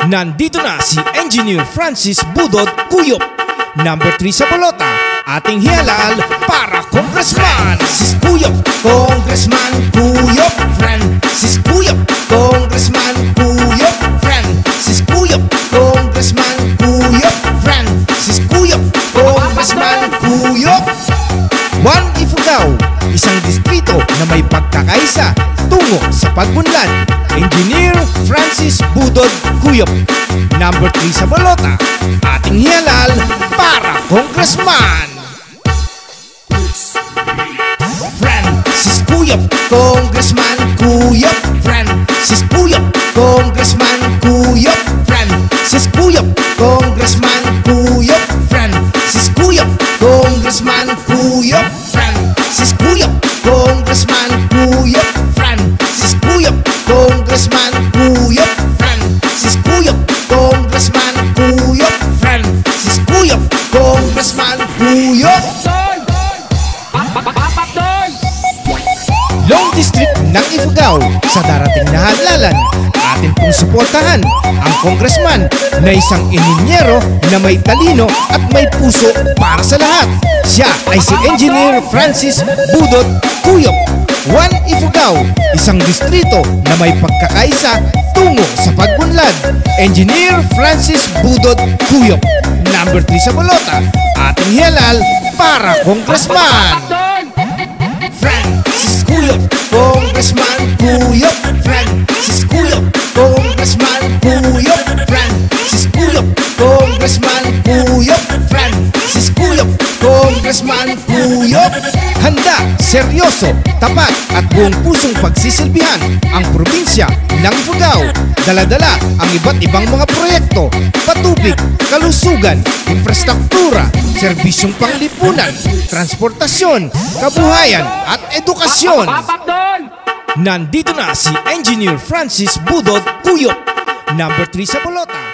Nandito na si Engineer Francis Budod Cuyop. Number 3 sa bolota, ating hialal para Congressman Sis Cuyop. Congressman Cuyop, friend. Sis Cuyop, Congressman Cuyop, friend. Sis Cuyop, Congressman Cuyop, friend. Sis Cuyop, Congressman Cuyop. One Ifugao, isang distrito na may pagkakaisa tungo sa pagbunlad. Engineer Francis Budod Cuyop. Number 3 sa bolota, ating hialal para Congressman friend. Sis Cuyop, Congressman Cuyop, friend. Sis Cuyop, Congressman Cuyop, friend. Sis Cuyop, Congressman Cuyop, friend. Sis Cuyop, Congressman Cuyop, friend. Sis Cuyop, Congressman Cuyop, friend. Sis Cuyop, Congressman Cuyop, friend. Sis Cuyop, Congressman Cuyop, friend. Sis Cuyop, Congressman Cuyop. Long District ng Ifugao, sa darating na halalan, atin pong suportahan ang congressman na isang ininyero na may talino at may puso para sa lahat. Siya ay si Engineer Francis Budod Cuyop. One Ifugao, isang distrito na may pagkakaisa tungo sa pagbunlad. Engineer Francis Budod Cuyop. Number 3 sa bolota, ating hialal para Congressman friend. Sis Cuyop, Congressman Cuyop, friend. Sis Cuyop, Congressman Cuyop, friend. Sis Cuyop, Congressman Cuyop, friend. Sis Cuyop, Congressman Cuyop. Handa, seryoso, tapat at buong pusong pagsisilbihan ang probinsya ng Ifugao. Dala-dala ang iba't ibang mga proyekto, patubig, kalusugan, infrastruktura, serbisyong panglipunan, transportasyon, kabuhayan at edukasyon. Nandito na si Engineer Francis Budod Cuyop. Number 3 sa bolota.